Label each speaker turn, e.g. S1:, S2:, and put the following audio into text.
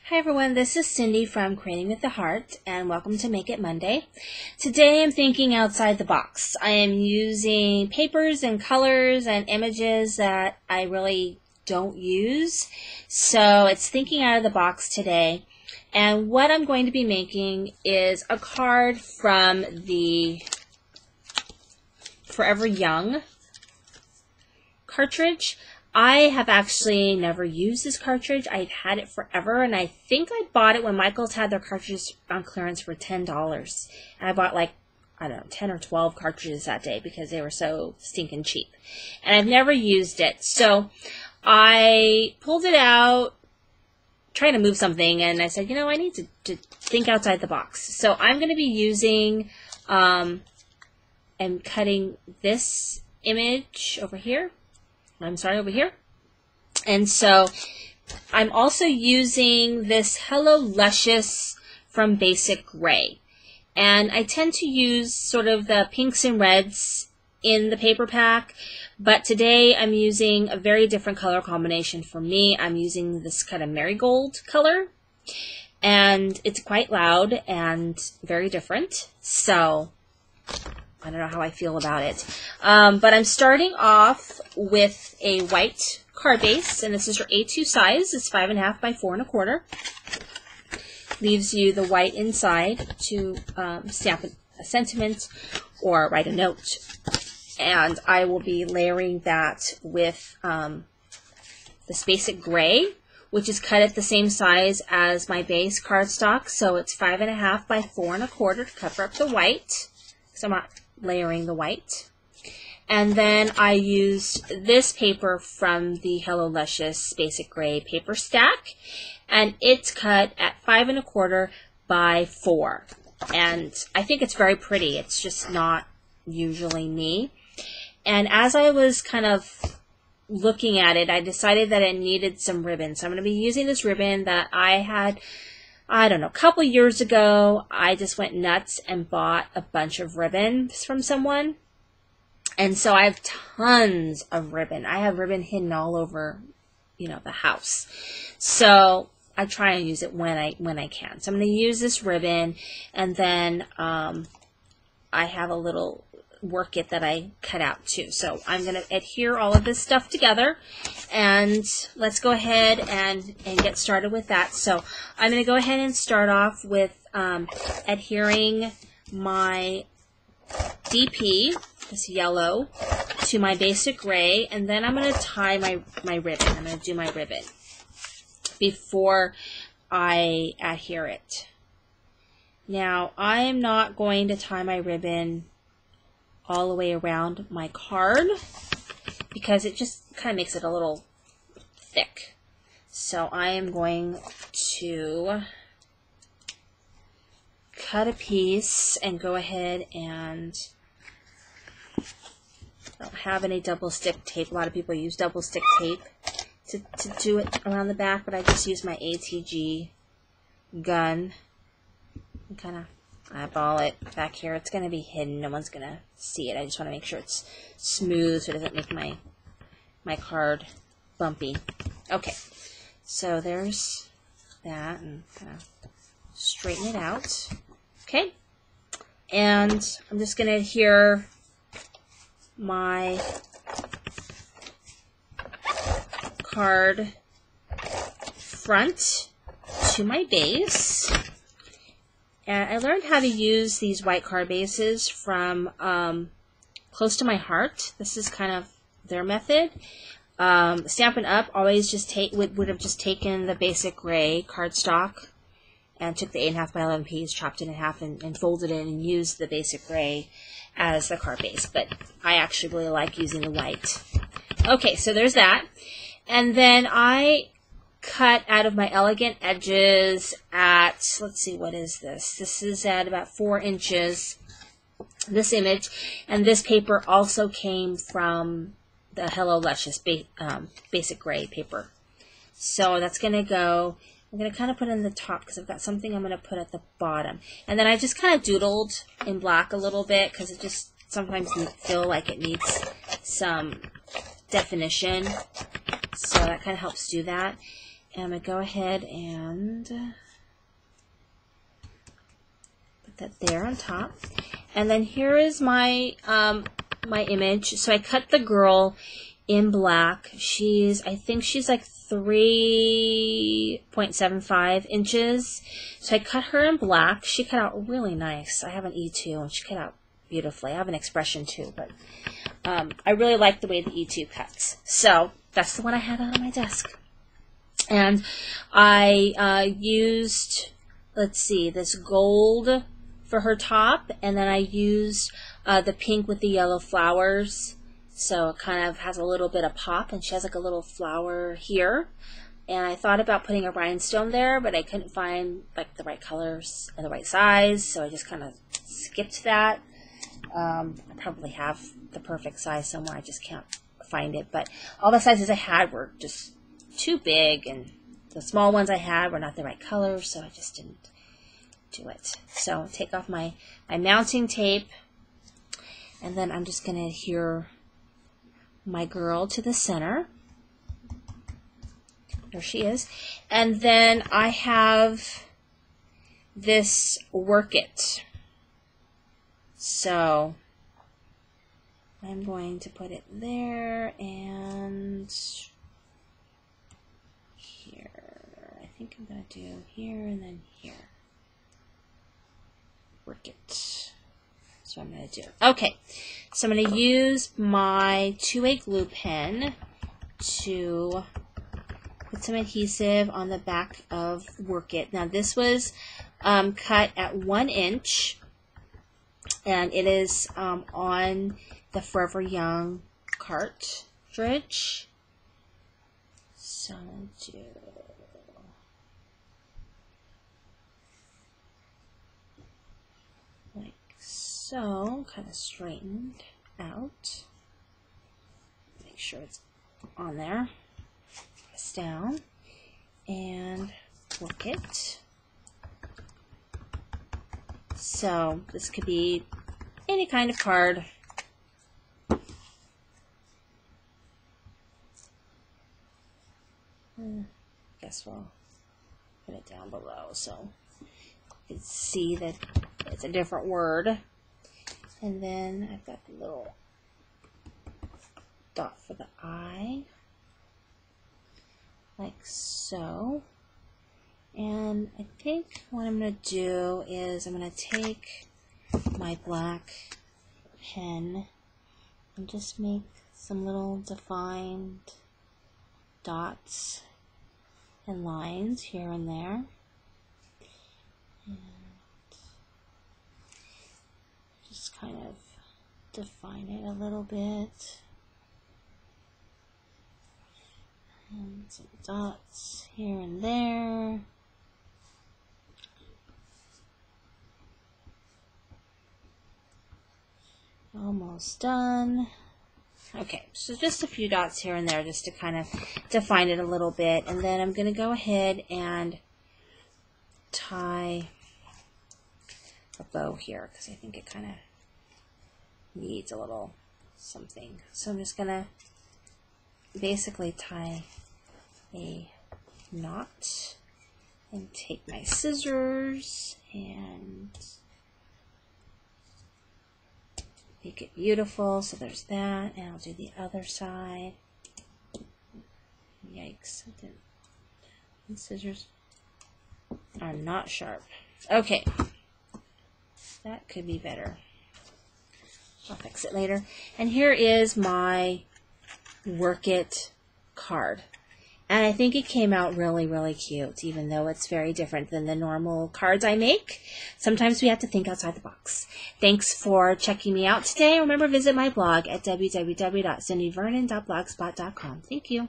S1: Hi everyone, this is Cindy from Creating with the Heart, and welcome to Make It Monday. Today I'm thinking outside the box. I am using papers and colors and images that I really don't use, so it's thinking out of the box today. And what I'm going to be making is a card from the Forever Young cartridge. I have actually never used this cartridge. I've had it forever, and I think I bought it when Michael's had their cartridges on clearance for $10. And I bought like, I don't know, 10 or 12 cartridges that day because they were so stinking cheap. And I've never used it. So I pulled it out, trying to move something, and I said, you know, I need to think outside the box. So I'm going to be using and cutting this image over here. I'm sorry, over here. And so I'm also using this Hello Luscious from Basic Gray. And I tend to use sort of the pinks and reds in the paper pack, but today I'm using a very different color combination for me. I'm using this kind of marigold color, and it's quite loud and very different. So I don't know how I feel about it. But I'm starting off with a white card base, and this is your A2 size. It's 5.5 by 4 1/4. Leaves you the white inside to stamp a sentiment or write a note. And I will be layering that with this Basic Gray, which is cut at the same size as my base cardstock. So it's 5.5 by 4 1/4 to cover up the white, because I'm not layering the white. And then I used this paper from the Hello Luscious Basic Gray paper stack, and it's cut at 5 1/4 by 4. And I think it's very pretty. It's just not usually me. And as I was kind of looking at it, I decided that it needed some ribbon. So I'm going to be using this ribbon that I had, I don't know, a couple years ago. I just went nuts and bought a bunch of ribbons from someone. And so I have tons of ribbon. I have ribbon hidden all over, you know, the house. So I try and use it when I can. So I'm going to use this ribbon, and then I have a little work kit that I cut out too. So I'm going to adhere all of this stuff together, and let's go ahead and get started with that. So I'm going to go ahead and start off with adhering my DP, this yellow, to my Basic Gray, and then I'm going to tie my ribbon. I'm going to do my ribbon before I adhere it. Now, I am not going to tie my ribbon all the way around my card because it just kind of makes it a little thick. So I am going to cut a piece and go ahead and, I don't have any double stick tape. A lot of people use double stick tape to do it around the back, but I just use my ATG gun and kind of eyeball it back here. It's going to be hidden. No one's going to see it. I just want to make sure it's smooth so it doesn't make my card bumpy. Okay, so there's that, and kind of straighten it out. Okay, and I'm just going to adhere my card front to my base. And I learned how to use these white card bases from Close to My Heart. This is kind of their method. Stampin' Up! Always just would have just taken the Basic Gray cardstock and took the 8.5 by 11 piece, chopped it in half, and folded it and used the Basic Gray as the card base. But I actually really like using the white. Okay, so there's that. And then I cut out of my elegant edges at, let's see, what is this? This is at about 4 inches, this image. And this paper also came from the Hello Luscious Basic Gray paper. So that's going to go, I'm going to kind of put it in the top because I've got something I'm going to put at the bottom. And then I just kind of doodled in black a little bit because it just sometimes feel like it needs some definition. So that kind of helps do that. I'm going to go ahead and put that there on top. And then here is my my image. So I cut the girl in black. I think she's like 3.75 inches. So I cut her in black. She cut out really nice. I have an E2 and she cut out beautifully. I have an expression too, but I really like the way the E2 cuts. So that's the one I have out on my desk. And I used, let's see, this gold for her top, and then I used the pink with the yellow flowers, so it kind of has a little bit of pop, and she has like a little flower here. And I thought about putting a rhinestone there, but I couldn't find like the right colors and the right size, so I just kind of skipped that. I probably have the perfect size somewhere, I just can't find it, but all the sizes I had were just too big, and the small ones I had were not the right color, so I just didn't do it. So take off my mounting tape, and then I'm just going to adhere my girl to the center. There she is. And then I have this Work It. So I'm going to put it there and here. I think I'm going to do here and then here. Work It. That's what I'm going to do. Okay, so I'm going to use my 2A glue pen to put some adhesive on the back of Work It. Now this was cut at 1 inch, and it is on the Forever Young cartridge. So I'm going to do like so, kind of straightened out. Make sure it's on there. Press down and Work It. So this could be any kind of card. Guess we'll put it down below so you can see that it's a different word. And then I've got the little dot for the eye, like so. And I think what I'm going to do is I'm going to take my black pen and just make some little defined dots and lines here and there. And just kind of define it a little bit. And some dots here and there. Almost done. Okay, so just a few dots here and there just to kind of define it a little bit. And then I'm going to go ahead and tie a bow here because I think it kind of needs a little something. So I'm just going to basically tie a knot and take my scissors and make it beautiful. So there's that, and I'll do the other side. Yikes, the scissors are not sharp. Okay, that could be better. I'll fix it later. And here is my Work It card. And I think it came out really, really cute, even though it's very different than the normal cards I make. Sometimes we have to think outside the box. Thanks for checking me out today. Remember, visit my blog at www.cindyvernon.blogspot.com. Thank you.